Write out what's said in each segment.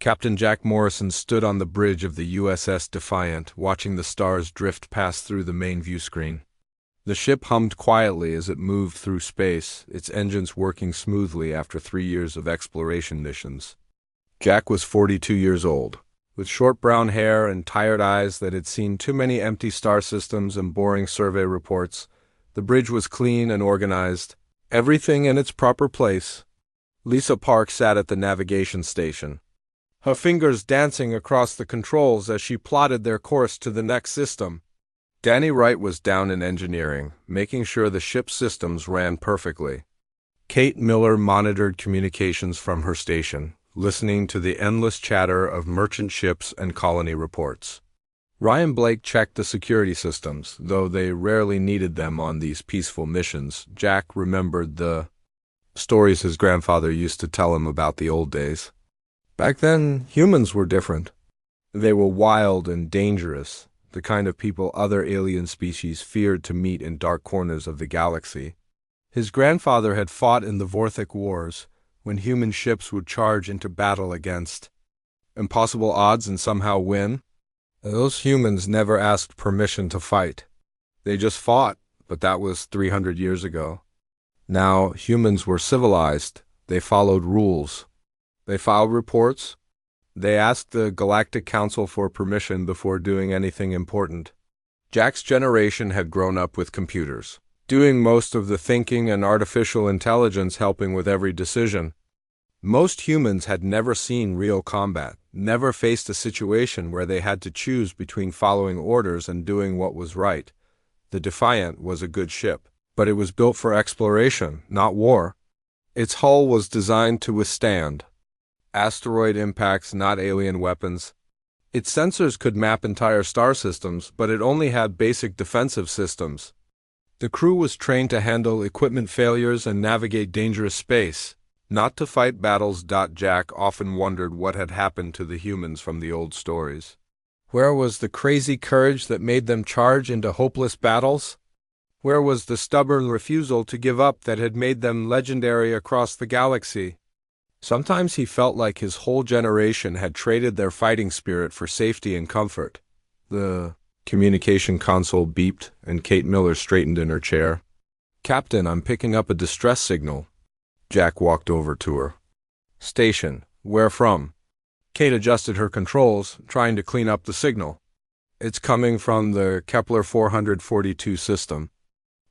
Captain Jack Morrison stood on the bridge of the USS Defiant, watching the stars drift past through the main view screen. The ship hummed quietly as it moved through space, its engines working smoothly after 3 years of exploration missions. Jack was 42 years old, with short brown hair and tired eyes that had seen too many empty star systems and boring survey reports. The bridge was clean and organized, everything in its proper place. Lisa Park sat at the navigation station, her fingers dancing across the controls as she plotted their course to the next system. Danny Wright was down in engineering, making sure the ship's systems ran perfectly. Kate Miller monitored communications from her station, listening to the endless chatter of merchant ships and colony reports. Ryan Blake checked the security systems, though they rarely needed them on these peaceful missions. Jack remembered the stories his grandfather used to tell him about the old days. Back then, humans were different. They were wild and dangerous, the kind of people other alien species feared to meet in dark corners of the galaxy. His grandfather had fought in the Vorthic Wars, when human ships would charge into battle against impossible odds and somehow win. Those humans never asked permission to fight. They just fought, but that was 300 years ago. Now, humans were civilized. They followed rules. They filed reports. They asked the Galactic Council for permission before doing anything important. Jack's generation had grown up with computers, doing most of the thinking and artificial intelligence helping with every decision. Most humans had never seen real combat, never faced a situation where they had to choose between following orders and doing what was right. The Defiant was a good ship, but it was built for exploration, not war. Its hull was designed to withstand asteroid impacts, not alien weapons. Its sensors could map entire star systems, but it only had basic defensive systems. The crew was trained to handle equipment failures and navigate dangerous space, not to fight battles. Jack often wondered what had happened to the humans from the old stories. Where was the crazy courage that made them charge into hopeless battles? Where was the stubborn refusal to give up that had made them legendary across the galaxy? Sometimes he felt like his whole generation had traded their fighting spirit for safety and comfort. The communication console beeped, and Kate Miller straightened in her chair. "Captain, I'm picking up a distress signal." Jack walked over to her. "Station. Where from?" Kate adjusted her controls, trying to clean up the signal. "It's coming from the Kepler 442 system.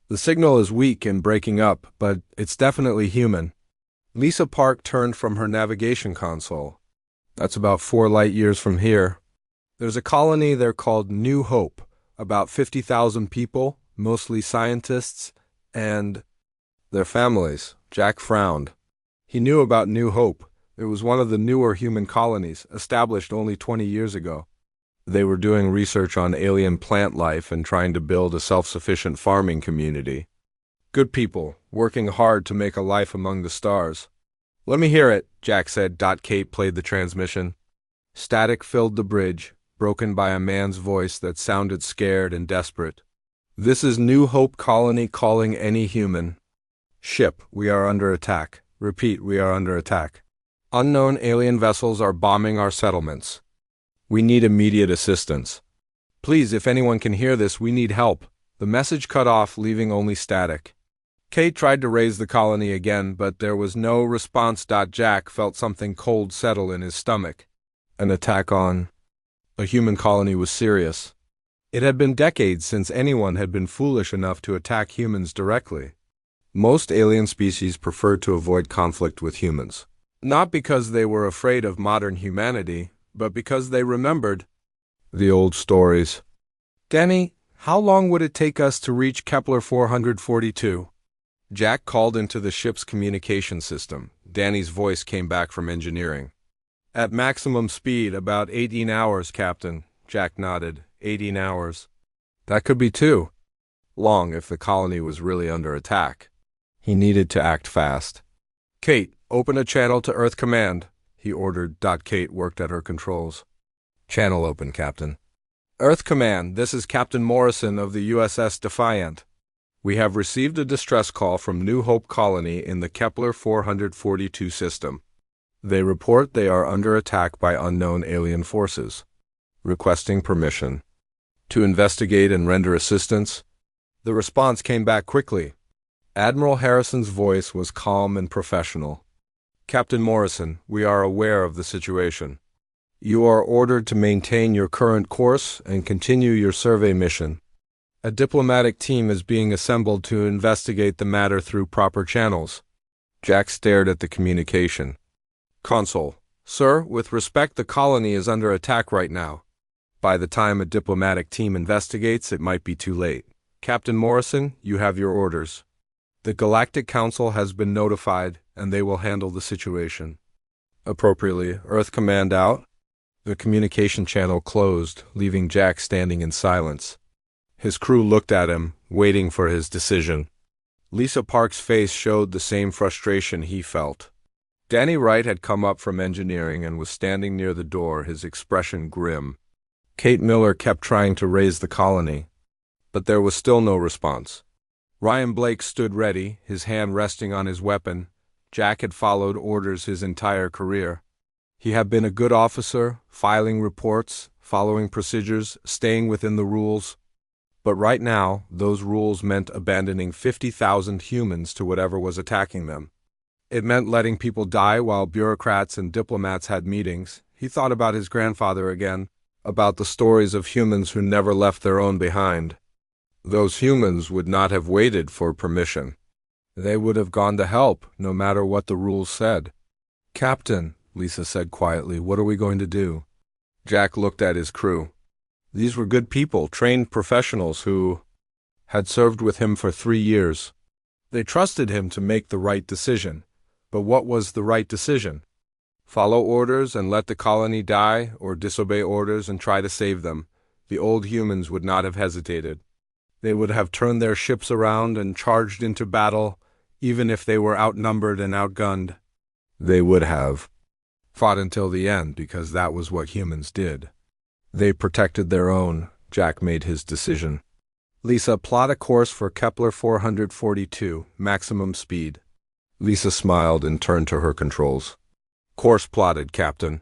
The signal is weak and breaking up, but it's definitely human." Lisa Park turned from her navigation console. "That's about 4 light years from here. There's a colony there called New Hope, about 50,000 people, mostly scientists, and their families." Jack frowned. He knew about New Hope. It was one of the newer human colonies, established only 20 years ago. They were doing research on alien plant life and trying to build a self-sufficient farming community. Good people, working hard to make a life among the stars. "Let me hear it," Jack said. Kate played the transmission. Static filled the bridge, broken by a man's voice that sounded scared and desperate. "This is New Hope Colony calling any human. Ship, we are under attack. Repeat, we are under attack. Unknown alien vessels are bombing our settlements. We need immediate assistance. Please, if anyone can hear this, we need help." The message cut off, leaving only static. Kate tried to raise the colony again, but there was no response. Jack felt something cold settle in his stomach. An attack on a human colony was serious. It had been decades since anyone had been foolish enough to attack humans directly. Most alien species preferred to avoid conflict with humans, not because they were afraid of modern humanity, but because they remembered the old stories. "Danny, how long would it take us to reach Kepler 442? Jack called into the ship's communication system. Danny's voice came back from engineering. "At maximum speed, about 18 hours, Captain." Jack nodded. 18 hours. That could be too long if the colony was really under attack. He needed to act fast. "Kate, open a channel to Earth Command," he ordered. Kate worked at her controls. "Channel open, Captain." "Earth Command, this is Captain Morrison of the USS Defiant. We have received a distress call from New Hope Colony in the Kepler 442 system. They report they are under attack by unknown alien forces. Requesting permission to investigate and render assistance. The response came back quickly. Admiral Harrison's voice was calm and professional. Captain Morrison, we are aware of the situation. You are ordered to maintain your current course and continue your survey mission. A diplomatic team is being assembled to investigate the matter through proper channels. Jack stared at the communication console. Sir, with respect, the colony is under attack right now. By the time a diplomatic team investigates, it might be too late. Captain Morrison, you have your orders. The Galactic Council has been notified, and they will handle the situation appropriately. Earth Command out. The communication channel closed, leaving Jack standing in silence. His crew looked at him, waiting for his decision. Lisa Park's face showed the same frustration he felt. Danny Wright had come up from engineering and was standing near the door, his expression grim. Kate Miller kept trying to raise the colony, but there was still no response. Ryan Blake stood ready, his hand resting on his weapon. Jack had followed orders his entire career. He had been a good officer, filing reports, following procedures, staying within the rules. But right now, those rules meant abandoning 50,000 humans to whatever was attacking them. It meant letting people die while bureaucrats and diplomats had meetings. He thought about his grandfather again, about the stories of humans who never left their own behind. Those humans would not have waited for permission. They would have gone to help, no matter what the rules said. Captain, Lisa said quietly, what are we going to do? Jack looked at his crew. These were good people, trained professionals who had served with him for 3 years. They trusted him to make the right decision. But what was the right decision? Follow orders and let the colony die, or disobey orders and try to save them? The old humans would not have hesitated. They would have turned their ships around and charged into battle, even if they were outnumbered and outgunned. They would have fought until the end, because that was what humans did. They protected their own. Jack made his decision. Lisa, plot a course for Kepler 442, maximum speed. Lisa smiled and turned to her controls. Course plotted, Captain.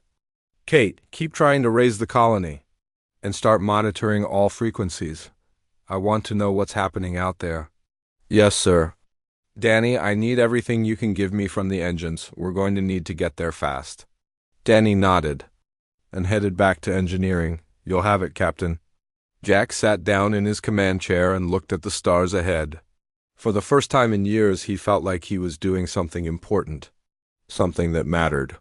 Kate, keep trying to raise the colony. And start monitoring all frequencies. I want to know what's happening out there. Yes, sir. Danny, I need everything you can give me from the engines. We're going to need to get there fast. Danny nodded and headed back to engineering. You'll have it, Captain. Jack sat down in his command chair and looked at the stars ahead. For the first time in years, he felt like he was doing something important, something that mattered.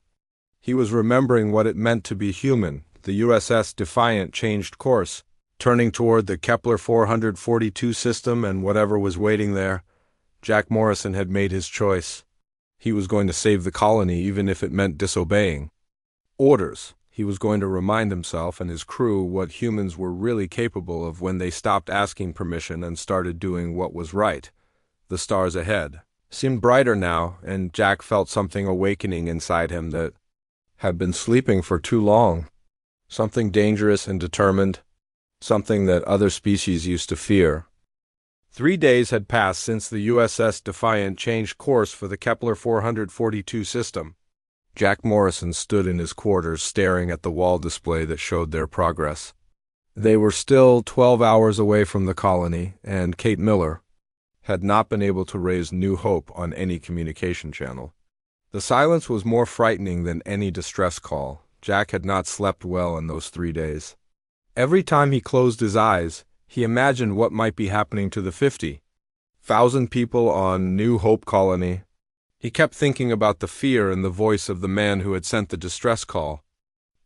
He was remembering what it meant to be human. The USS Defiant changed course, turning toward the Kepler 442 system and whatever was waiting there. Jack Morrison had made his choice. He was going to save the colony even if it meant disobeying orders. He was going to remind himself and his crew what humans were really capable of when they stopped asking permission and started doing what was right. The stars ahead seemed brighter now, and Jack felt something awakening inside him that had been sleeping for too long. Something dangerous and determined, something that other species used to fear. 3 days had passed since the USS Defiant changed course for the Kepler 442 system. Jack Morrison stood in his quarters staring at the wall display that showed their progress. They were still 12 hours away from the colony, and Kate Miller had not been able to raise new hope on any communication channel. The silence was more frightening than any distress call. Jack had not slept well in those 3 days. Every time he closed his eyes, he imagined what might be happening to the 50,000 people on New Hope Colony. He kept thinking about the fear in the voice of the man who had sent the distress call.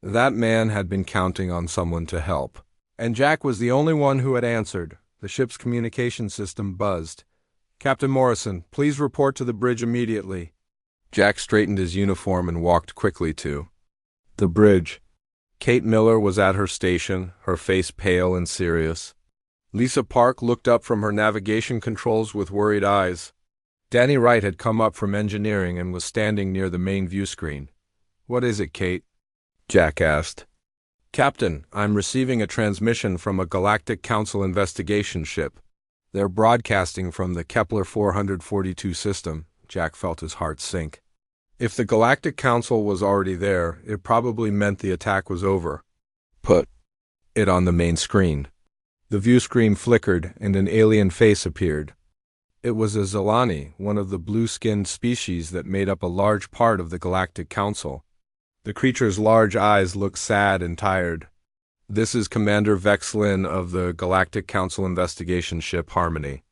That man had been counting on someone to help, and Jack was the only one who had answered. The ship's communication system buzzed. Captain Morrison, please report to the bridge immediately. Jack straightened his uniform and walked quickly to the bridge. Kate Miller was at her station, her face pale and serious. Lisa Park looked up from her navigation controls with worried eyes. Danny Wright had come up from engineering and was standing near the main view screen. What is it, Kate? Jack asked. Captain, I'm receiving a transmission from a Galactic Council investigation ship. They're broadcasting from the Kepler 442 system. Jack felt his heart sink. If the Galactic Council was already there, it probably meant the attack was over. Put it on the main screen. The view screen flickered and an alien face appeared. It was a Zilani, one of the blue-skinned species that made up a large part of the Galactic Council. The creature's large eyes looked sad and tired. "This is Commander Vex Lin of the Galactic Council investigation ship Harmony.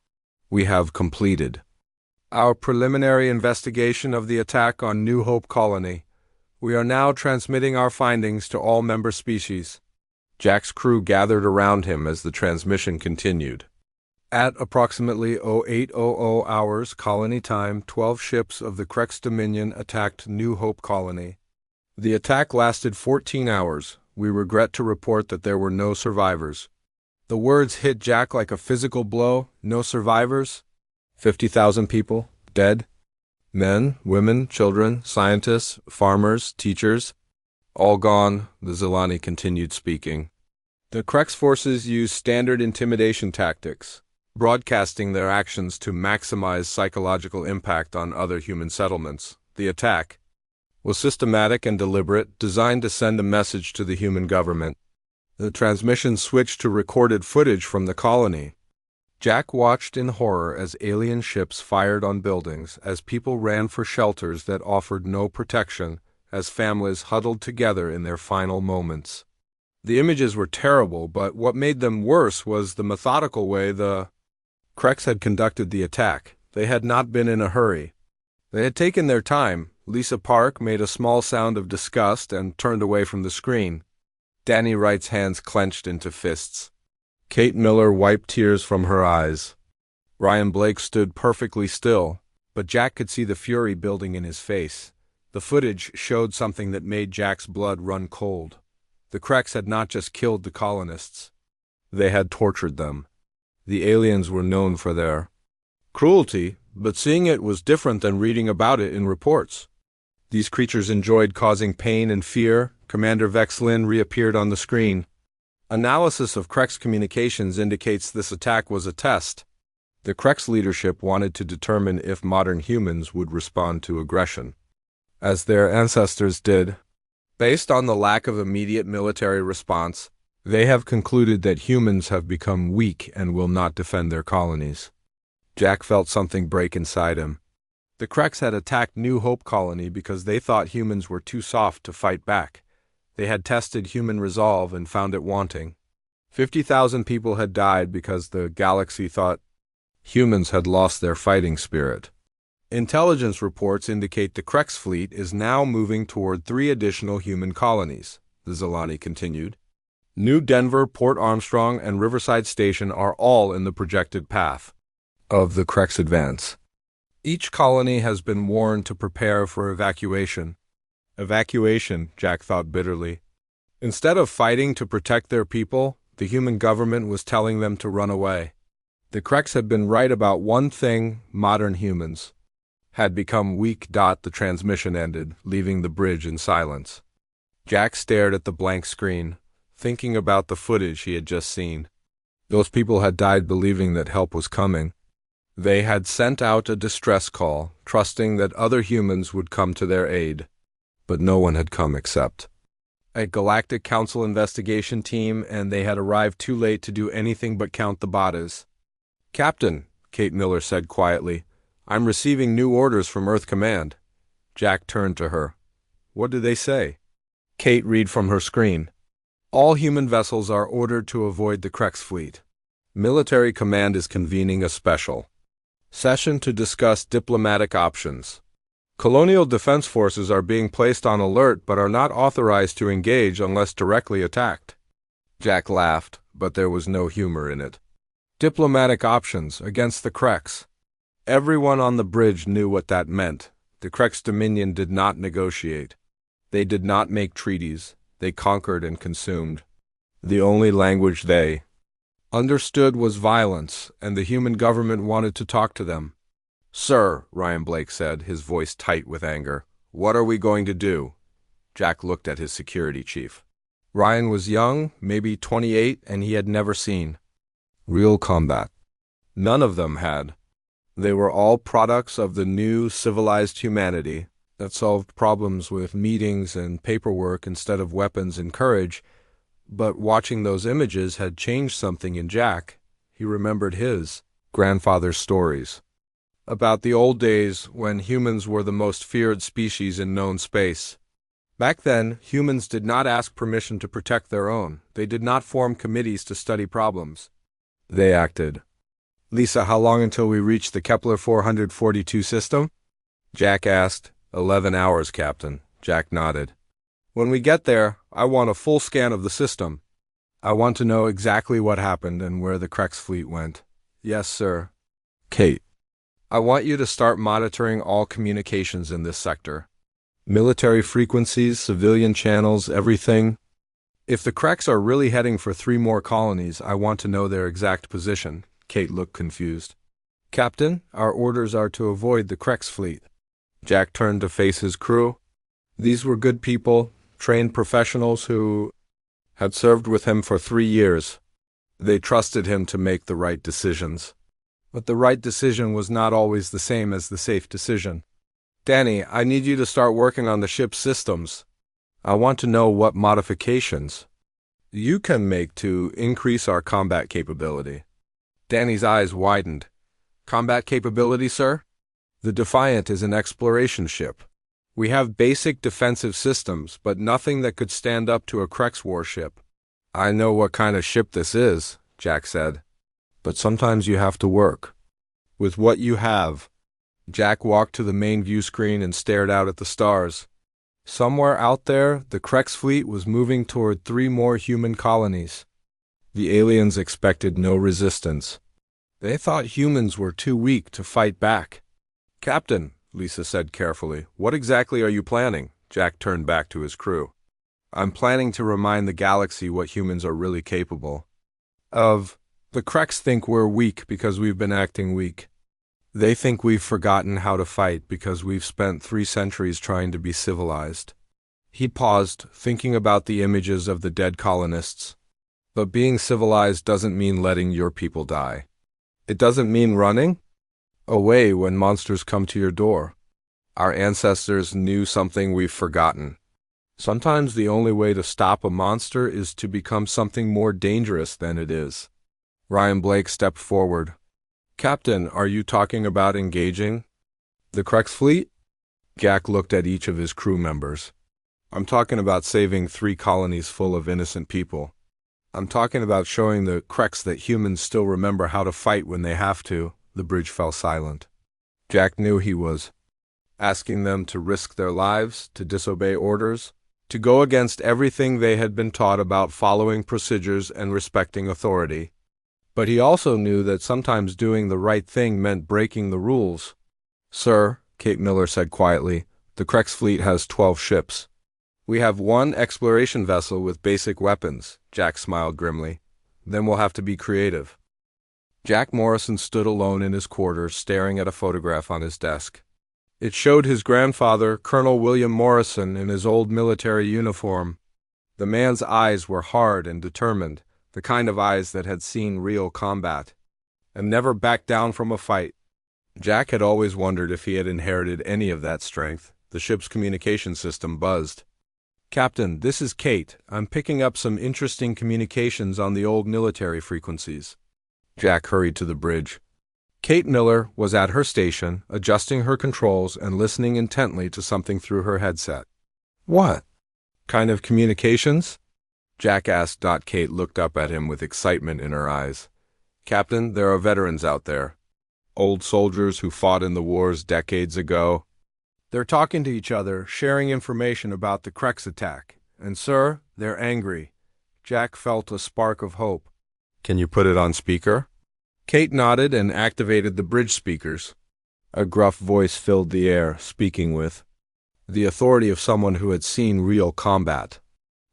We have completed our preliminary investigation of the attack on New Hope Colony. We are now transmitting our findings to all member species." Jack's crew gathered around him as the transmission continued. At approximately 0800 hours colony time, 12 ships of the Krex Dominion attacked New Hope Colony. The attack lasted 14 hours. We regret to report that there were no survivors. The words hit Jack like a physical blow. No survivors? 50,000 people dead? Men, women, children, scientists, farmers, teachers. All gone, the Zilani continued speaking. The Krex forces used standard intimidation tactics, broadcasting their actions to maximize psychological impact on other human settlements. The attack was systematic and deliberate, designed to send a message to the human government. The transmission switched to recorded footage from the colony. Jack watched in horror as alien ships fired on buildings, as people ran for shelters that offered no protection, as families huddled together in their final moments. The images were terrible, but what made them worse was the methodical way the Krex had conducted the attack. They had not been in a hurry. They had taken their time. Lisa Park made a small sound of disgust and turned away from the screen. Danny Wright's hands clenched into fists. Kate Miller wiped tears from her eyes. Ryan Blake stood perfectly still, but Jack could see the fury building in his face. The footage showed something that made Jack's blood run cold. The Krex had not just killed the colonists. They had tortured them. The aliens were known for their cruelty, but seeing it was different than reading about it in reports. These creatures enjoyed causing pain and fear. Commander Vex Lin reappeared on the screen. Analysis of Krex communications indicates this attack was a test. The Krex leadership wanted to determine if modern humans would respond to aggression, as their ancestors did. Based on the lack of immediate military response, they have concluded that humans have become weak and will not defend their colonies. Jack felt something break inside him. The Krex had attacked New Hope Colony because they thought humans were too soft to fight back. They had tested human resolve and found it wanting. 50,000 people had died because the galaxy thought humans had lost their fighting spirit. Intelligence reports indicate the Krex fleet is now moving toward 3 additional human colonies, the Zilani continued. New Denver, Port Armstrong, and Riverside Station are all in the projected path of the Krex advance. Each colony has been warned to prepare for evacuation. Evacuation, Jack thought bitterly. Instead of fighting to protect their people, the human government was telling them to run away. The Krex had been right about one thing: modern humans had become weak. The transmission ended, leaving the bridge in silence. Jack stared at the blank screen, thinking about the footage he had just seen. Those people had died believing that help was coming. They had sent out a distress call, trusting that other humans would come to their aid. But no one had come except a Galactic Council investigation team, and they had arrived too late to do anything but count the bodies. "Captain," Kate Miller said quietly, "I'm receiving new orders from Earth Command." Jack turned to her. "What do they say?" Kate read from her screen. "All human vessels are ordered to avoid the Krex fleet. Military Command is convening a special session to discuss diplomatic options. Colonial defense forces are being placed on alert but are not authorized to engage unless directly attacked." Jack laughed, but there was no humor in it. Diplomatic options against the Krex. Everyone on the bridge knew what that meant. The Krex Dominion did not negotiate. They did not make treaties. They conquered and consumed. The only language they understood was violence, and the human government wanted to talk to them. "Sir," Ryan Blake said, his voice tight with anger, "what are we going to do?" Jack looked at his security chief. Ryan was young, maybe 28, and he had never seen real combat. None of them had. They were all products of the new civilized humanity, that solved problems with meetings and paperwork instead of weapons and courage, but watching those images had changed something in Jack. He remembered his grandfather's stories about the old days when humans were the most feared species in known space. Back then, humans did not ask permission to protect their own. They did not form committees to study problems. They acted. Lisa, how long until we reach the Kepler 442 system? Jack asked. 11 hours, Captain. Jack nodded. When we get there, I want a full scan of the system. I want to know exactly what happened and where the Krex fleet went. Yes, sir. Kate, I want you to start monitoring all communications in this sector. Military frequencies, civilian channels, everything. If the Krex are really heading for 3 more colonies, I want to know their exact position. Kate looked confused. Captain, our orders are to avoid the Krex fleet. Jack turned to face his crew. These were good people, trained professionals who had served with him for 3 years. They trusted him to make the right decisions. But the right decision was not always the same as the safe decision. Danny, I need you to start working on the ship's systems. I want to know what modifications you can make to increase our combat capability. Danny's eyes widened. Combat capability, sir? The Defiant is an exploration ship. We have basic defensive systems, but nothing that could stand up to a Krex warship. I know what kind of ship this is, Jack said. But sometimes you have to work with what you have. Jack walked to the main view screen and stared out at the stars. Somewhere out there, the Krex fleet was moving toward 3 more human colonies. The aliens expected no resistance. They thought humans were too weak to fight back. Captain, Lisa said carefully, what exactly are you planning? Jack turned back to his crew. I'm planning to remind the galaxy what humans are really capable of. The Krex think we're weak because we've been acting weak. They think we've forgotten how to fight because we've spent 3 centuries trying to be civilized. He paused, thinking about the images of the dead colonists. But being civilized doesn't mean letting your people die. It doesn't mean running away when monsters come to your door. Our ancestors knew something we've forgotten. Sometimes the only way to stop a monster is to become something more dangerous than it is. Ryan Blake stepped forward. Captain, are you talking about engaging the Krex fleet? Jack looked at each of his crew members. I'm talking about saving 3 colonies full of innocent people. I'm talking about showing the Krex that humans still remember how to fight when they have to. The bridge fell silent. Jack knew he was asking them to risk their lives, to disobey orders, to go against everything they had been taught about following procedures and respecting authority. But he also knew that sometimes doing the right thing meant breaking the rules. Sir, Kate Miller said quietly, the Krex fleet has 12 ships. We have 1 exploration vessel with basic weapons, Jack smiled grimly. Then we'll have to be creative. Jack Morrison stood alone in his quarters, staring at a photograph on his desk. It showed his grandfather, Colonel William Morrison, in his old military uniform. The man's eyes were hard and determined, the kind of eyes that had seen real combat and never backed down from a fight. Jack had always wondered if he had inherited any of that strength. The ship's communication system buzzed. Captain, this is Kate. I'm picking up some interesting communications on the old military frequencies. Jack hurried to the bridge. Kate Miller was at her station, adjusting her controls and listening intently to something through her headset. What kind of communications? Jack asked. Kate looked up at him with excitement in her eyes. Captain, there are veterans out there. Old soldiers who fought in the wars decades ago. They're talking to each other, sharing information about the Krex attack. And, sir, they're angry. Jack felt a spark of hope. Can you put it on speaker? Kate nodded and activated the bridge speakers. A gruff voice filled the air, speaking with the authority of someone who had seen real combat.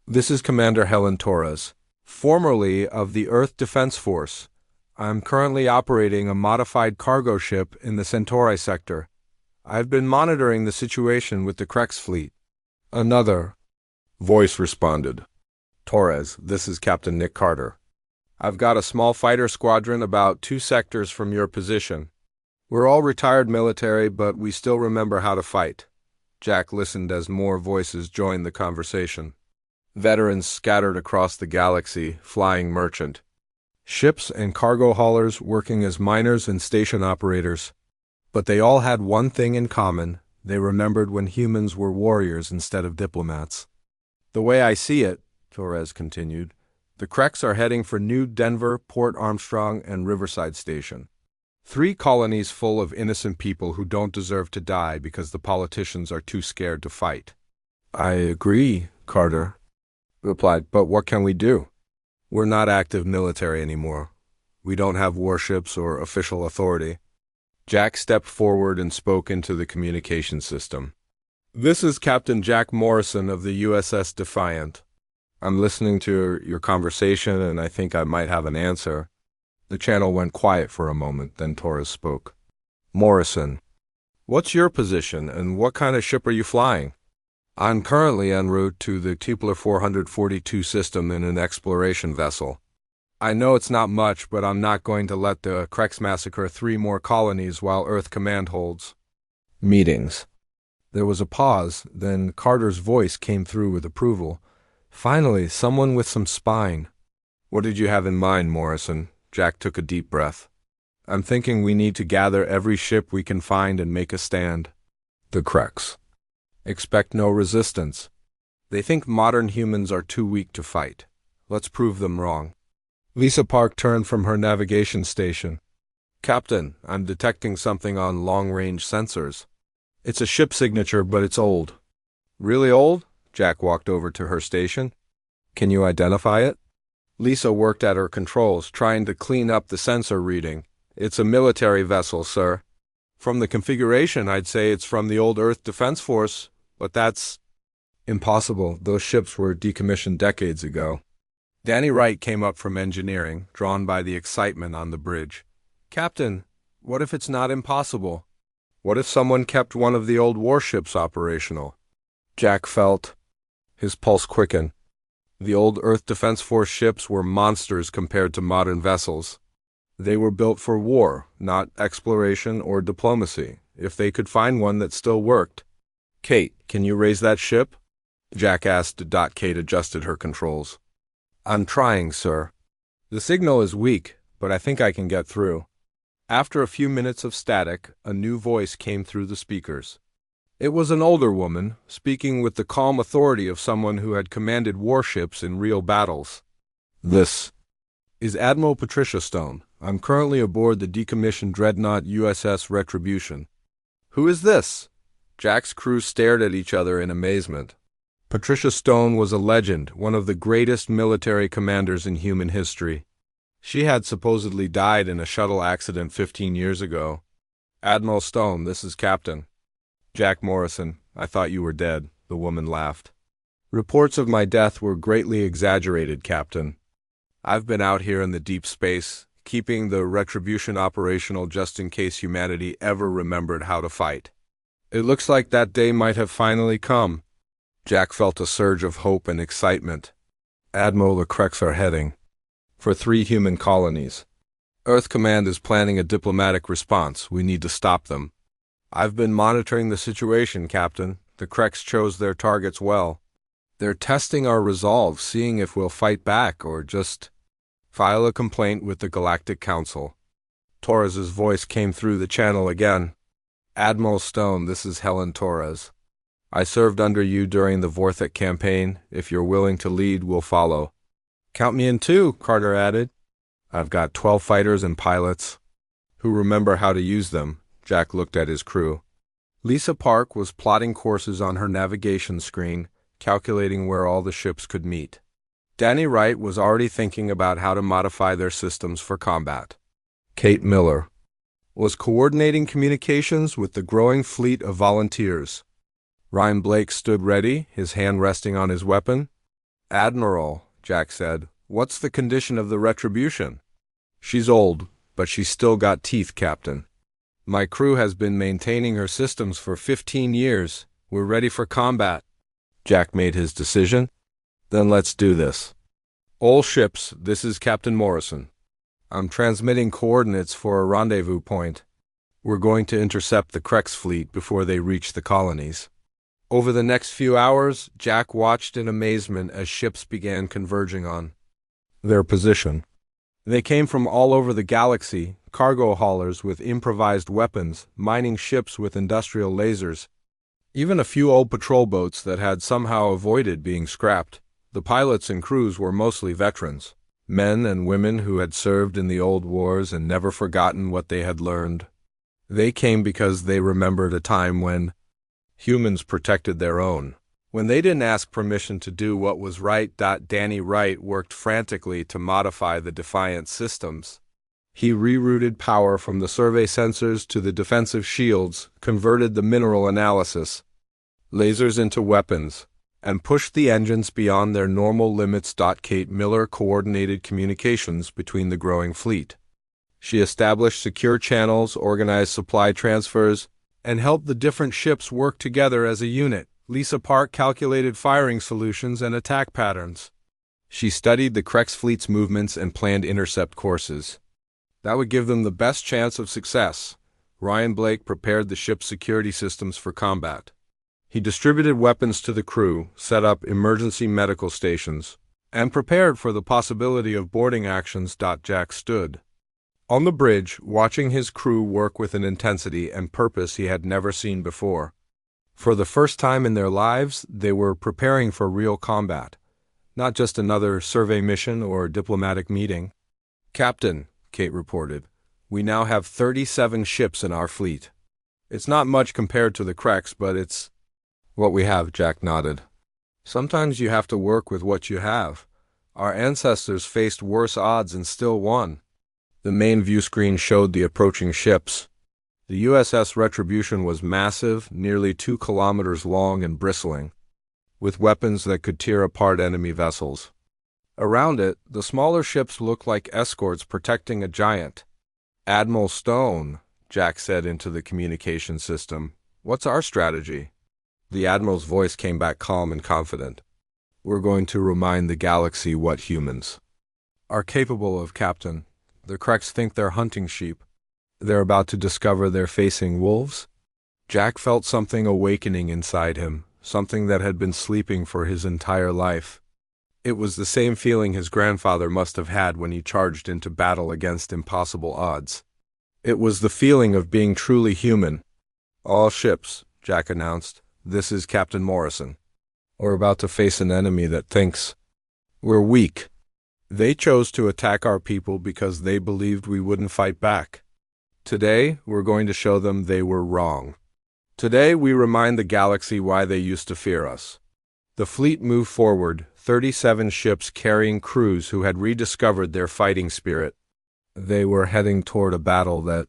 This is Commander Helen Torres, formerly of the Earth Defense Force. I'm currently operating a modified cargo ship in the Centauri sector. I've been monitoring the situation with the Krex fleet. Another voice responded. Torres, this is Captain Nick Carter. I've got a small fighter squadron about 2 sectors from your position. We're all retired military, but we still remember how to fight. Jack listened as more voices joined the conversation. Veterans scattered across the galaxy, flying merchant ships and cargo haulers working as miners and station operators. But they all had one thing in common: they remembered when humans were warriors instead of diplomats. The way I see it, Torres continued, the Kreks are heading for New Denver, Port Armstrong, and Riverside Station. 3 colonies full of innocent people who don't deserve to die because the politicians are too scared to fight. I agree, Carter replied, but what can we do? We're not active military anymore. We don't have warships or official authority. Jack stepped forward and spoke into the communication system. This is Captain Jack Morrison of the USS Defiant. I'm listening to your conversation and I think I might have an answer. The channel went quiet for a moment, then Torres spoke. Morrison, what's your position and what kind of ship are you flying? I'm currently en route to the Kepler 442 system in an exploration vessel. I know it's not much, but I'm not going to let the Kreks massacre 3 more colonies while Earth Command holds. Meetings. There was a pause, then Carter's voice came through with approval. Finally, someone with some spine. What did you have in mind, Morrison? Jack took a deep breath. I'm thinking we need to gather every ship we can find and make a stand. The Kreks expect no resistance. They think modern humans are too weak to fight. Let's prove them wrong. Lisa Park turned from her navigation station. Captain, I'm detecting something on long-range sensors. It's a ship signature, but it's old. Really old? Jack walked over to her station. Can you identify it? Lisa worked at her controls, trying to clean up the sensor reading. It's a military vessel, sir. From the configuration, I'd say it's from the old Earth Defense Force, but that's impossible. Those ships were decommissioned decades ago. Danny Wright came up from engineering, drawn by the excitement on the bridge. Captain, what if it's not impossible? What if someone kept one of the old warships operational? Jack felt his pulse quicken. The old Earth Defense Force ships were monsters compared to modern vessels. They were built for war, not exploration or diplomacy, if they could find one that still worked. Kate, can you raise that ship? Jack asked. Kate adjusted her controls. I'm trying, sir. The signal is weak, but I think I can get through. After a few minutes of static, a new voice came through the speakers. It was an older woman, speaking with the calm authority of someone who had commanded warships in real battles. This is Admiral Patricia Stone. I'm currently aboard the decommissioned dreadnought USS Retribution. Who is this? Jack's crew stared at each other in amazement. Patricia Stone was a legend, one of the greatest military commanders in human history. She had supposedly died in a shuttle accident 15 years ago. Admiral Stone, this is Captain. Jack Morrison, I thought you were dead, the woman laughed. Reports of my death were greatly exaggerated, Captain. I've been out here in the deep space, keeping the Retribution operational just in case humanity ever remembered how to fight. It looks like that day might have finally come. Jack felt a surge of hope and excitement. Admiral, the Kreks are heading for 3 human colonies. Earth Command is planning a diplomatic response. We need to stop them. I've been monitoring the situation, Captain. The Kreks chose their targets well. They're testing our resolve, seeing if we'll fight back or just file a complaint with the Galactic Council. Torres's voice came through the channel again. Admiral Stone, this is Helen Torres. I served under you during the Vorthok campaign. If you're willing to lead, we'll follow. Count me in too, Carter added. I've got 12 fighters and pilots who remember how to use them. Jack looked at his crew. Lisa Park was plotting courses on her navigation screen, calculating where all the ships could meet. Danny Wright was already thinking about how to modify their systems for combat. Kate Miller was coordinating communications with the growing fleet of volunteers. Ryan Blake stood ready, his hand resting on his weapon. Admiral, Jack said, what's the condition of the Retribution? She's old, but she's still got teeth, Captain. My crew has been maintaining her systems for 15 years. We're ready for combat. Jack made his decision. Then let's do this. All ships, this is Captain Morrison. I'm transmitting coordinates for a rendezvous point. We're going to intercept the Kreks fleet before they reach the colonies. Over the next few hours, Jack watched in amazement as ships began converging on their position. They came from all over the galaxy, cargo haulers with improvised weapons, mining ships with industrial lasers, even a few old patrol boats that had somehow avoided being scrapped. The pilots and crews were mostly veterans, men and women who had served in the old wars and never forgotten what they had learned. They came because they remembered a time when humans protected their own. When they didn't ask permission to do what was right. Danny Wright worked frantically to modify the Defiant systems. He rerouted power from the survey sensors to the defensive shields, converted the mineral analysis lasers into weapons, and pushed the engines beyond their normal limits. Kate Miller coordinated communications between the growing fleet. She established secure channels, organized supply transfers, and helped the different ships work together as a unit. Lisa Park calculated firing solutions and attack patterns. She studied the Krex fleet's movements and planned intercept courses that would give them the best chance of success. Ryan Blake prepared the ship's security systems for combat. He distributed weapons to the crew, set up emergency medical stations, and prepared for the possibility of boarding actions. Jack stood on the bridge, watching his crew work with an intensity and purpose he had never seen before. For the first time in their lives, they were preparing for real combat, not just another survey mission or diplomatic meeting. "Captain," Kate reported, "we now have 37 ships in our fleet. It's not much compared to the Krex, but it's what we have," Jack nodded. "Sometimes you have to work with what you have. Our ancestors faced worse odds and still won." The main view screen showed the approaching ships. The USS Retribution was massive, nearly 2 kilometers long and bristling, with weapons that could tear apart enemy vessels. Around it, the smaller ships looked like escorts protecting a giant. "Admiral Stone," Jack said into the communication system, "what's our strategy?" The Admiral's voice came back calm and confident. "We're going to remind the galaxy what humans are capable of, Captain. The Krex think they're hunting sheep. They're about to discover they're facing wolves." Jack felt something awakening inside him, something that had been sleeping for his entire life. It was the same feeling his grandfather must have had when he charged into battle against impossible odds. It was the feeling of being truly human. "All ships," Jack announced. "This is Captain Morrison. We're about to face an enemy that thinks we're weak. They chose to attack our people because they believed we wouldn't fight back. Today, we're going to show them they were wrong. Today, we remind the galaxy why they used to fear us." The fleet moved forward, 37 ships carrying crews who had rediscovered their fighting spirit. They were heading toward a battle that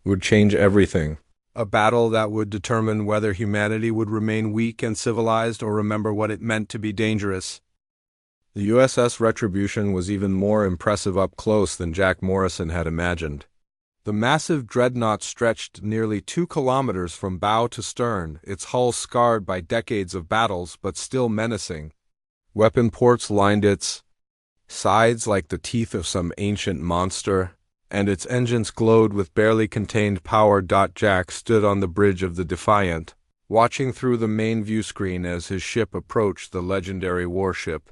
would change everything. A battle that would determine whether humanity would remain weak and civilized or remember what it meant to be dangerous. The USS Retribution was even more impressive up close than Jack Morrison had imagined. The massive dreadnought stretched nearly 2 kilometers from bow to stern, its hull scarred by decades of battles but still menacing. Weapon ports lined its sides like the teeth of some ancient monster, and its engines glowed with barely contained power. Jack stood on the bridge of the Defiant, watching through the main view screen as his ship approached the legendary warship.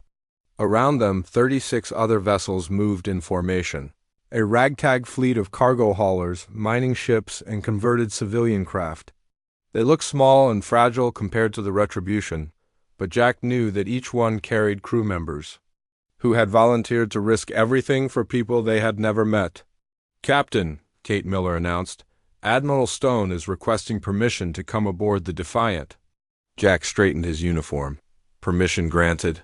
Around them, 36 other vessels moved in formation. A ragtag fleet of cargo haulers, mining ships, and converted civilian craft. They looked small and fragile compared to the Retribution, but Jack knew that each one carried crew members who had volunteered to risk everything for people they had never met. "Captain," Kate Miller announced, "Admiral Stone is requesting permission to come aboard the Defiant." Jack straightened his uniform. "Permission granted.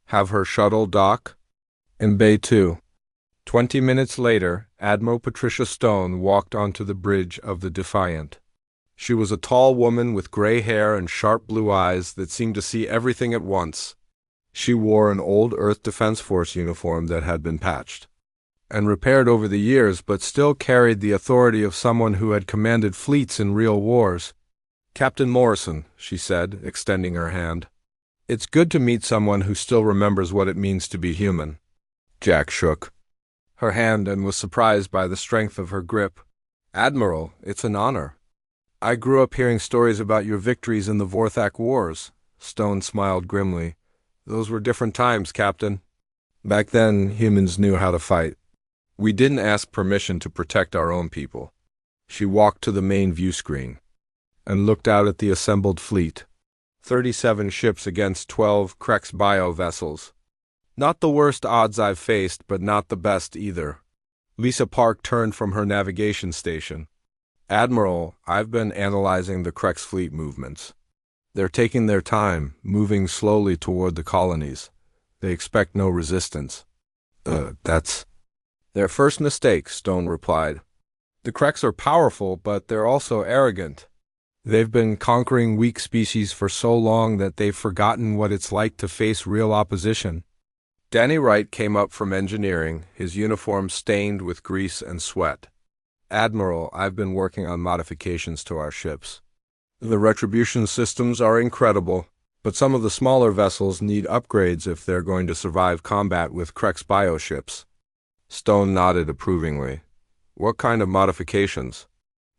Have her shuttle dock in Bay 2. 20 minutes later, Admiral Patricia Stone walked onto the bridge of the Defiant. She was a tall woman with gray hair and sharp blue eyes that seemed to see everything at once. She wore an old Earth Defense Force uniform that had been patched and repaired over the years, but still carried the authority of someone who had commanded fleets in real wars. "Captain Morrison," she said, extending her hand. "It's good to meet someone who still remembers what it means to be human." Jack shook her hand and was surprised by the strength of her grip. "Admiral, it's an honor. I grew up hearing stories about your victories in the Vorthak Wars. Stone smiled grimly. Those were different times, Captain. Back then, humans knew how to fight. We didn't ask permission to protect our own people. She walked to the main view screen and looked out at the assembled fleet. 37 ships against 12 Krex bio vessels. Not the worst odds I've faced, but not the best either. Lisa Park turned from her navigation station. Admiral, I've been analyzing the Krex fleet movements. They're taking their time, moving slowly toward the colonies. They expect no resistance. That's their first mistake, Stone replied. The Krex are powerful, but they're also arrogant. They've been conquering weak species for so long that they've forgotten what it's like to face real opposition. Danny Wright came up from engineering, his uniform stained with grease and sweat. Admiral, I've been working on modifications to our ships. The retribution systems are incredible, but some of the smaller vessels need upgrades if they're going to survive combat with Krex bioships. Stone nodded approvingly. What kind of modifications?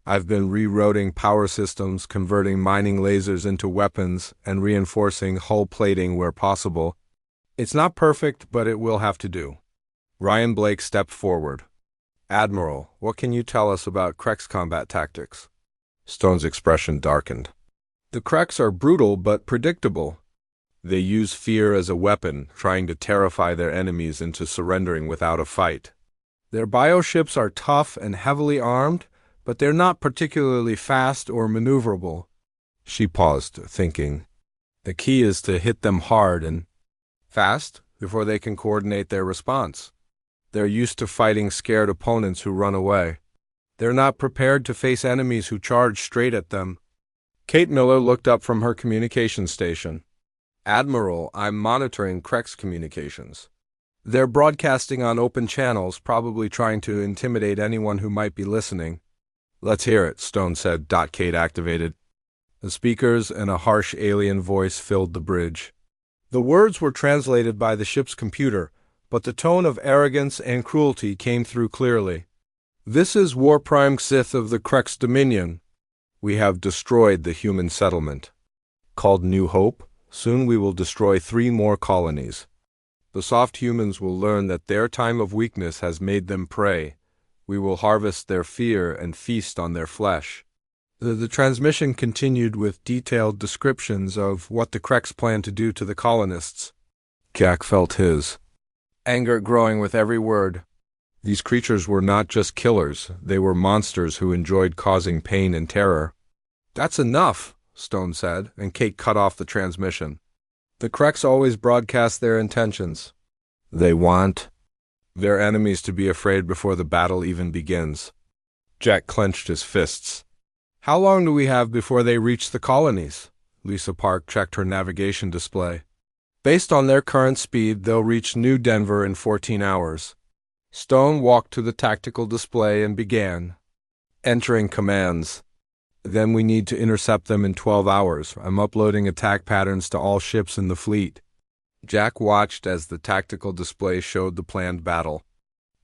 I've been rerouting power systems, converting mining lasers into weapons, and reinforcing hull plating where possible. It's not perfect, but it will have to do. Ryan Blake stepped forward. Admiral, what can you tell us about Krex combat tactics? Stone's expression darkened. The Krex are brutal but predictable. They use fear as a weapon, trying to terrify their enemies into surrendering without a fight. Their bioships are tough and heavily armed, but they're not particularly fast or maneuverable. She paused, thinking. The key is to hit them hard and fast before they can coordinate their response. They're used to fighting scared opponents who run away. They're not prepared to face enemies who charge straight at them. Kate Miller looked up from her communication station. Admiral, I'm monitoring Krex communications. They're broadcasting on open channels, probably trying to intimidate anyone who might be listening. Let's hear it, Stone said. Kate activated. The speakers and a harsh alien voice filled the bridge. The words were translated by the ship's computer, but the tone of arrogance and cruelty came through clearly. This is War Prime Sith of the Krex Dominion. We have destroyed the human settlement. Called New Hope, soon we will destroy 3 more colonies. The soft humans will learn that their time of weakness has made them prey. We will harvest their fear and feast on their flesh. The transmission continued with detailed descriptions of what the Krex planned to do to the colonists. Jack felt his anger growing with every word. These creatures were not just killers, they were monsters who enjoyed causing pain and terror. That's enough, Stone said, and Kate cut off the transmission. The Krex always broadcast their intentions. They want their enemies to be afraid before the battle even begins. Jack clenched his fists. How long do we have before they reach the colonies? Lisa Park checked her navigation display. Based on their current speed, they'll reach New Denver in 14 hours. Stone walked to the tactical display and began entering commands. Then we need to intercept them in 12 hours. I'm uploading attack patterns to all ships in the fleet. Jack watched as the tactical display showed the planned battle.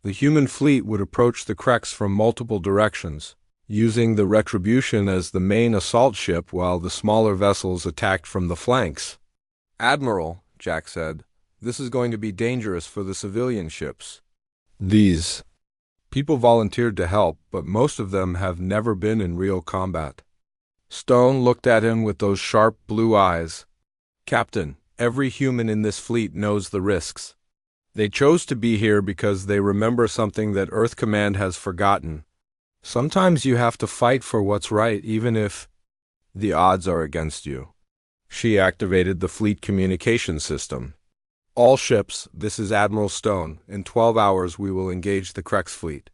The human fleet would approach the Krex from multiple directions, using the Retribution as the main assault ship while the smaller vessels attacked from the flanks. Admiral, Jack said, this is going to be dangerous for the civilian ships. These people volunteered to help, but most of them have never been in real combat. Stone looked at him with those sharp blue eyes. Captain, every human in this fleet knows the risks. They chose to be here because they remember something that Earth Command has forgotten. Sometimes you have to fight for what's right, even if the odds are against you. She activated the fleet communication system. All ships, this is Admiral Stone. In 12 hours we will engage the Krex fleet.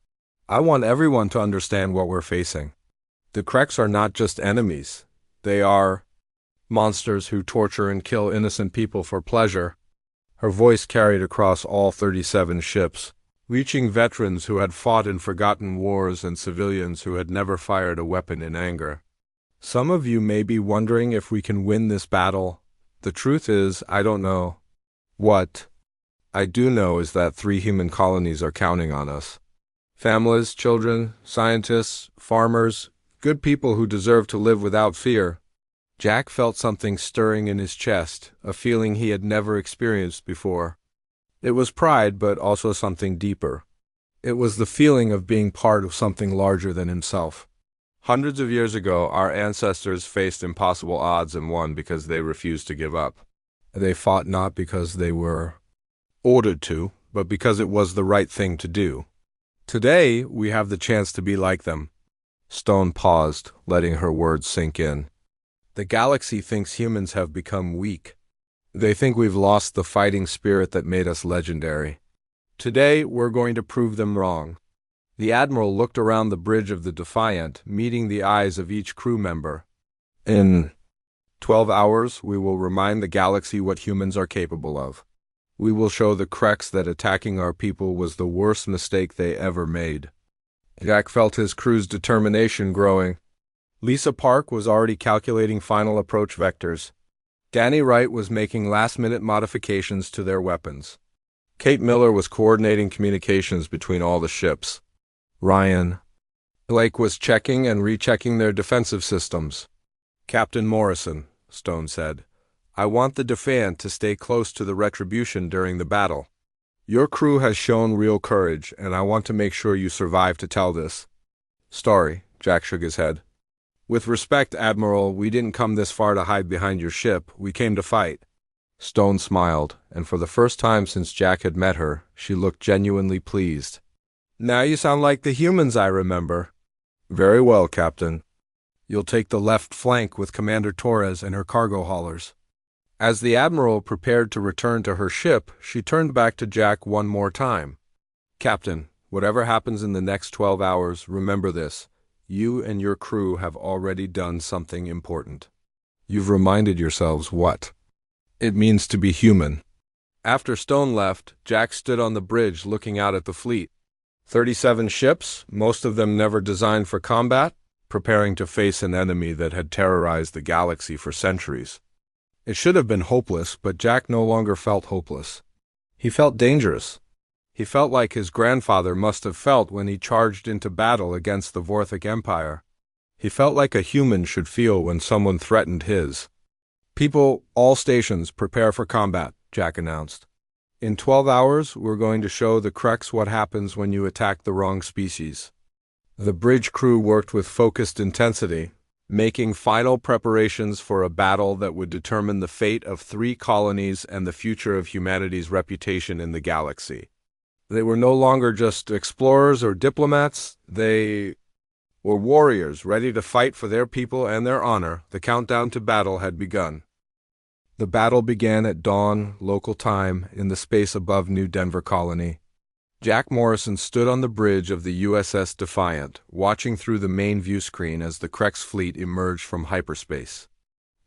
I want everyone to understand what we're facing. The Krex are not just enemies. They are monsters who torture and kill innocent people for pleasure. Her voice carried across all 37 ships, reaching veterans who had fought in forgotten wars and civilians who had never fired a weapon in anger. Some of you may be wondering if we can win this battle. The truth is, I don't know. What I do know is that 3 human colonies are counting on us. Families, children, scientists, farmers, Good people who deserve to live without fear. Jack felt something stirring in his chest, a feeling he had never experienced before. It was pride, but also something deeper. It was the feeling of being part of something larger than himself. Hundreds of years ago, our ancestors faced impossible odds and won because they refused to give up. They fought not because they were ordered to, but because it was the right thing to do. Today, we have the chance to be like them. Stone paused, letting her words sink in. The galaxy thinks humans have become weak. They think we've lost the fighting spirit that made us legendary. Today, we're going to prove them wrong. The Admiral looked around the bridge of the Defiant, meeting the eyes of each crew member. In 12 hours, we will remind the galaxy what humans are capable of. We will show the Kreks that attacking our people was the worst mistake they ever made. Jack felt his crew's determination growing. Lisa Park was already calculating final approach vectors. Danny Wright was making last-minute modifications to their weapons. Kate Miller was coordinating communications between all the ships. Ryan Blake was checking and rechecking their defensive systems. Captain Morrison, Stone said, I want the Defiant to stay close to the Retribution during the battle. Your crew has shown real courage, and I want to make sure you survive to tell this story. Jack shook his head. With respect, Admiral, we didn't come this far to hide behind your ship. We came to fight. Stone smiled, and for the first time since Jack had met her, she looked genuinely pleased. Now you sound like the humans I remember. Very well, Captain. You'll take the left flank with Commander Torres and her cargo haulers. As the Admiral prepared to return to her ship, she turned back to Jack one more time. Captain, whatever happens in the next 12 hours, remember this. You and your crew have already done something important. You've reminded yourselves what it means to be human. After Stone left, Jack stood on the bridge looking out at the fleet. 37 ships, most of them never designed for combat, preparing to face an enemy that had terrorized the galaxy for centuries. It should have been hopeless, but Jack no longer felt hopeless. He felt dangerous. He felt like his grandfather must have felt when he charged into battle against the Vorthic Empire. He felt like a human should feel when someone threatened his. People, all stations, prepare for combat, Jack announced. In 12 hours, we're going to show the Kreks what happens when you attack the wrong species. The bridge crew worked with focused intensity, making final preparations for a battle that would determine the fate of 3 colonies and the future of humanity's reputation in the galaxy. They were no longer just explorers or diplomats, they were warriors ready to fight for their people and their honor. The countdown to battle had begun. The battle began at dawn, local time, in the space above New Denver Colony. Jack Morrison stood on the bridge of the USS Defiant, watching through the main view screen as the Kreks fleet emerged from hyperspace.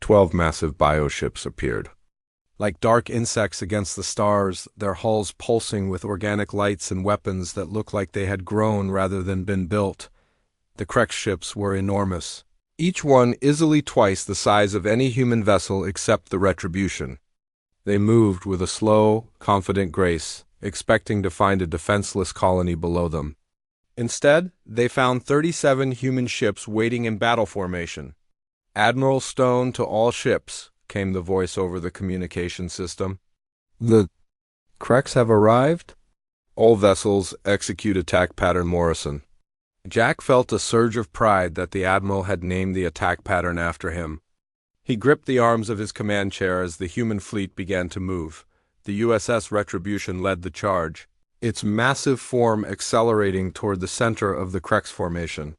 12 massive bioships appeared. Like dark insects against the stars, their hulls pulsing with organic lights and weapons that looked like they had grown rather than been built. The Kreks ships were enormous, each one easily twice the size of any human vessel except the Retribution. They moved with a slow, confident grace, expecting to find a defenseless colony below them. Instead, they found 37 human ships waiting in battle formation. Admiral Stone to all ships, came the voice over the communication system. The Kreks have arrived? All vessels execute attack pattern Morrison. Jack felt a surge of pride that the Admiral had named the attack pattern after him. He gripped the arms of his command chair as the human fleet began to move. The USS Retribution led the charge, its massive form accelerating toward the center of the Kreks formation.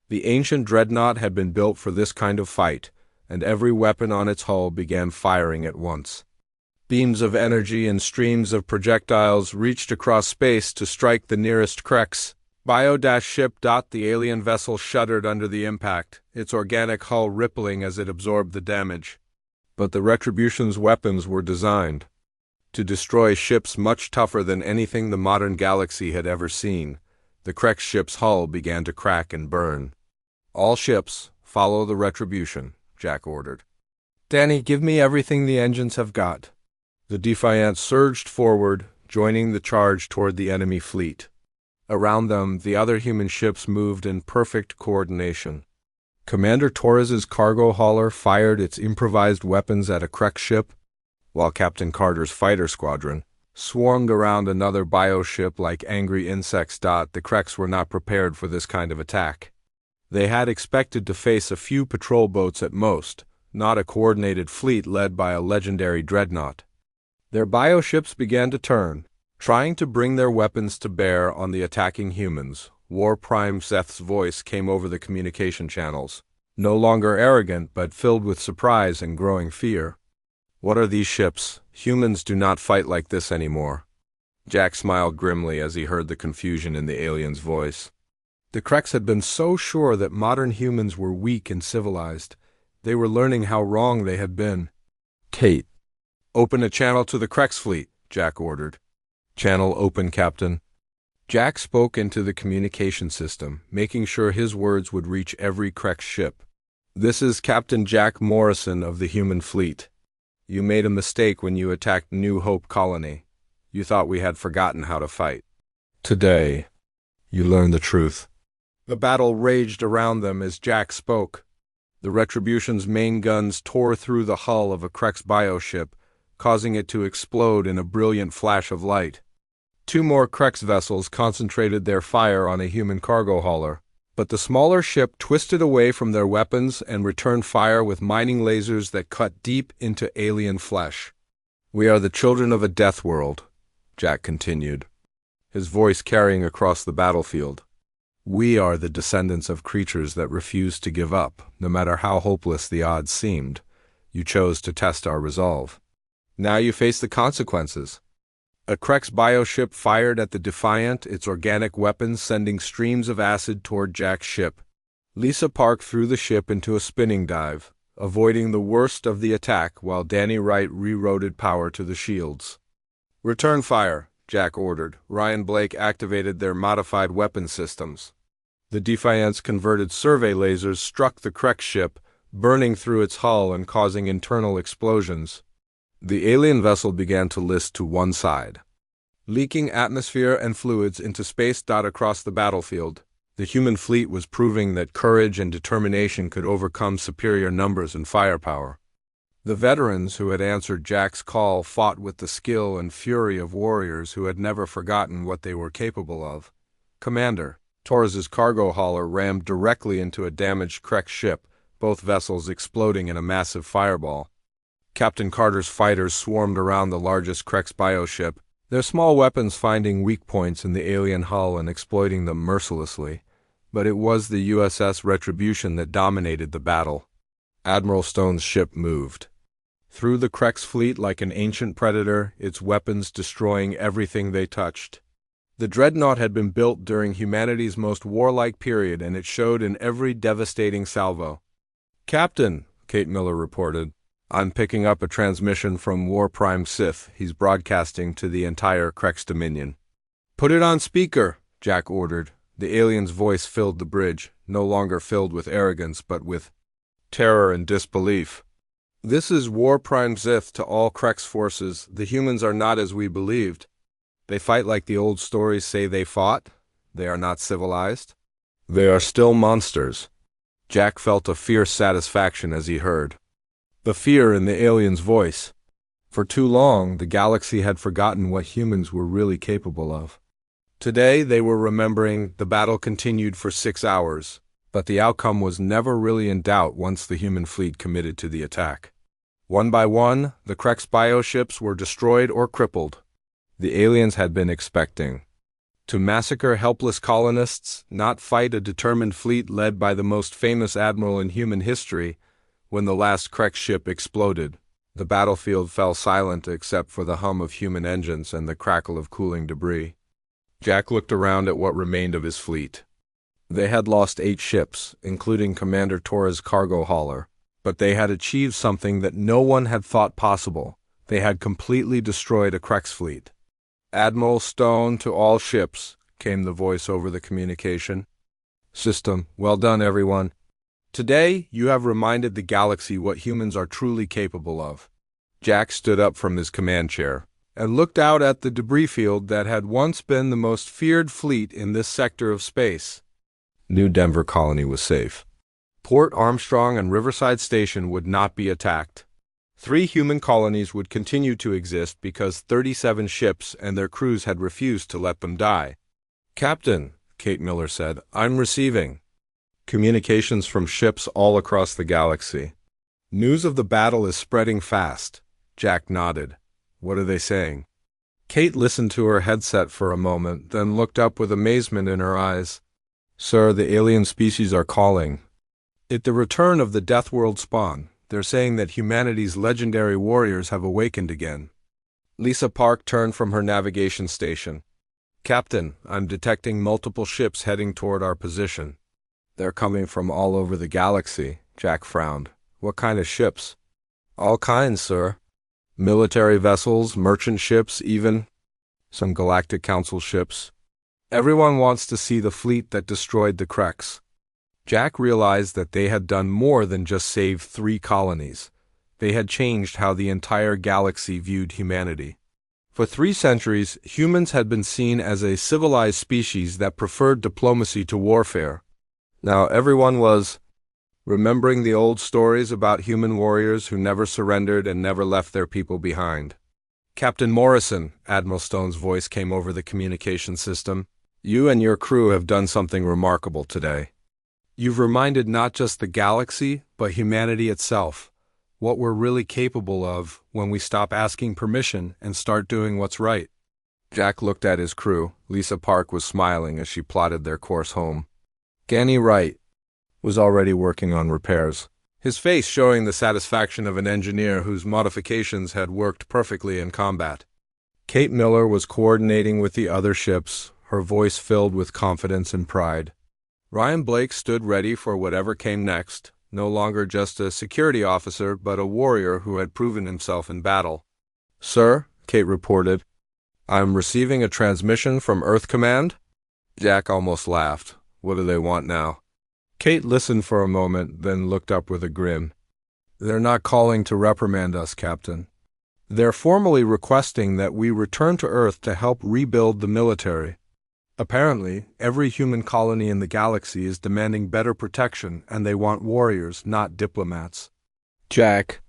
The ancient dreadnought had been built for this kind of fight, and every weapon on its hull began firing at once. Beams of energy and streams of projectiles reached across space to strike the nearest Kreks. Bio-ship. The alien vessel shuddered under the impact, its organic hull rippling as it absorbed the damage. But the Retribution's weapons were designed to destroy ships much tougher than anything the modern galaxy had ever seen. The Kreks ship's hull began to crack and burn. All ships, follow the Retribution, Jack ordered. Danny, give me everything the engines have got. The Defiant surged forward, joining the charge toward the enemy fleet. Around them, the other human ships moved in perfect coordination. Commander Torres's cargo hauler fired its improvised weapons at a Krek ship, while Captain Carter's fighter squadron swarmed around another bioship like angry insects. The Kreks were not prepared for this kind of attack. They had expected to face a few patrol boats at most, not a coordinated fleet led by a legendary dreadnought. Their bioships began to turn, trying to bring their weapons to bear on the attacking humans. War Prime Seth's voice came over the communication channels, no longer arrogant but filled with surprise and growing fear. "What are these ships? Humans do not fight like this anymore." Jack smiled grimly as he heard the confusion in the alien's voice. The Kreks had been so sure that modern humans were weak and civilized. They were learning how wrong they had been. "Kate, open a channel to the Kreks fleet," Jack ordered. "Channel open, Captain." Jack spoke into the communication system, making sure his words would reach every Krek ship. "This is Captain Jack Morrison of the human fleet. You made a mistake when you attacked New Hope Colony. You thought we had forgotten how to fight. Today, you learned the truth." The battle raged around them as Jack spoke. The Retribution's main guns tore through the hull of a Krek's bioship, causing it to explode in a brilliant flash of light. Two more Kreks vessels concentrated their fire on a human cargo hauler, but the smaller ship twisted away from their weapons and returned fire with mining lasers that cut deep into alien flesh. "We are the children of a death world," Jack continued, his voice carrying across the battlefield. "We are the descendants of creatures that refused to give up, no matter how hopeless the odds seemed. You chose to test our resolve. Now you face the consequences." A Krek's bioship fired at the Defiant, its organic weapons sending streams of acid toward Jack's ship. Lisa Park threw the ship into a spinning dive, avoiding the worst of the attack while Danny Wright rerouted power to the shields. "Return fire," Jack ordered. Ryan Blake activated their modified weapon systems. The Defiant's converted survey lasers struck the Krek ship, burning through its hull and causing internal explosions. The alien vessel began to list to one side, leaking atmosphere and fluids into space. Across the battlefield, the human fleet was proving that courage and determination could overcome superior numbers and firepower. The veterans who had answered Jack's call fought with the skill and fury of warriors who had never forgotten what they were capable of. Commander Torres's cargo hauler rammed directly into a damaged Krek ship, both vessels exploding in a massive fireball. Captain Carter's fighters swarmed around the largest Krek's bioship, their small weapons finding weak points in the alien hull and exploiting them mercilessly. But it was the USS Retribution that dominated the battle. Admiral Stone's ship moved through the Krek's fleet like an ancient predator, its weapons destroying everything they touched. The dreadnought had been built during humanity's most warlike period, and it showed in every devastating salvo. "Captain," Kate Miller reported, "I'm picking up a transmission from War Prime Sith. He's broadcasting to the entire Krek's Dominion." "Put it on speaker," Jack ordered. The alien's voice filled the bridge, no longer filled with arrogance but with terror and disbelief. "This is War Prime Sith to all Krek's forces. The humans are not as we believed. They fight like the old stories say they fought. They are not civilized. They are still monsters." Jack felt a fierce satisfaction as he heard the fear in the alien's voice. For too long, the galaxy had forgotten what humans were really capable of. Today, they were remembering the battle continued for 6 hours, but the outcome was never really in doubt once the human fleet committed to the attack. One by one, the Krek's bioships were destroyed or crippled. The aliens had been expecting to massacre helpless colonists, not fight a determined fleet led by the most famous admiral in human history. When the last Krek ship exploded, the battlefield fell silent except for the hum of human engines and the crackle of cooling debris. Jack looked around at what remained of his fleet. They had lost 8 ships, including Commander Torres' cargo hauler, but they had achieved something that no one had thought possible. They had completely destroyed a Krek's fleet. "Admiral Stone to all ships," came the voice over the communication system. "Well done, everyone. Today, you have reminded the galaxy what humans are truly capable of." Jack stood up from his command chair and looked out at the debris field that had once been the most feared fleet in this sector of space. New Denver Colony was safe. Port Armstrong and Riverside Station would not be attacked. 3 human colonies would continue to exist because 37 ships and their crews had refused to let them die. "Captain," Kate Miller said, "I'm receiving communications from ships all across the galaxy. News of the battle is spreading fast." Jack nodded. "What are they saying?" Kate listened to her headset for a moment, then looked up with amazement in her eyes. "Sir, the alien species are calling. It's the return of the Death World spawn. They're saying that humanity's legendary warriors have awakened again." Lisa Park turned from her navigation station. "Captain, I'm detecting multiple ships heading toward our position." "They're coming from all over the galaxy," Jack frowned. "What kind of ships?" "All kinds, sir. Military vessels, merchant ships, even some Galactic Council ships. Everyone wants to see the fleet that destroyed the Krex." Jack realized that they had done more than just save 3 colonies. They had changed how the entire galaxy viewed humanity. For 3 centuries, humans had been seen as a civilized species that preferred diplomacy to warfare. Now everyone was remembering the old stories about human warriors who never surrendered and never left their people behind. "Captain Morrison," Admiral Stone's voice came over the communication system, "you and your crew have done something remarkable today. You've reminded not just the galaxy, but humanity itself, what we're really capable of when we stop asking permission and start doing what's right." Jack looked at his crew. Lisa Park was smiling as she plotted their course home. Ganny Wright was already working on repairs, his face showing the satisfaction of an engineer whose modifications had worked perfectly in combat. Kate Miller was coordinating with the other ships, her voice filled with confidence and pride. Ryan Blake stood ready for whatever came next, no longer just a security officer but a warrior who had proven himself in battle. "Sir," Kate reported, "I'm receiving a transmission from Earth Command." Jack almost laughed. What do they want now? Kate listened for a moment, then looked up with a grin. "They're not calling to reprimand us, Captain. They're formally requesting that we return to Earth to help rebuild the military. Apparently, every human colony in the galaxy is demanding better protection, and they want warriors, not diplomats." Jack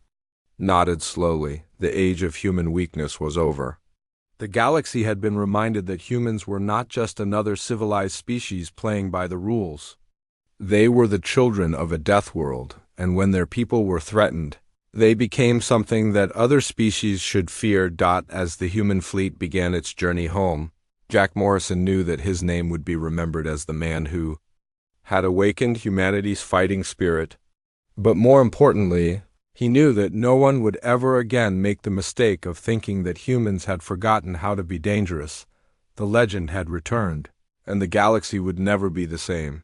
nodded slowly. The age of human weakness was over. The galaxy had been reminded that humans were not just another civilized species playing by the rules. They were the children of a death world, and when their people were threatened, they became something that other species should fear. As the human fleet began its journey home, Jack Morrison knew that his name would be remembered as the man who had awakened humanity's fighting spirit. But more importantly, he knew that no one would ever again make the mistake of thinking that humans had forgotten how to be dangerous. The legend had returned, and the galaxy would never be the same.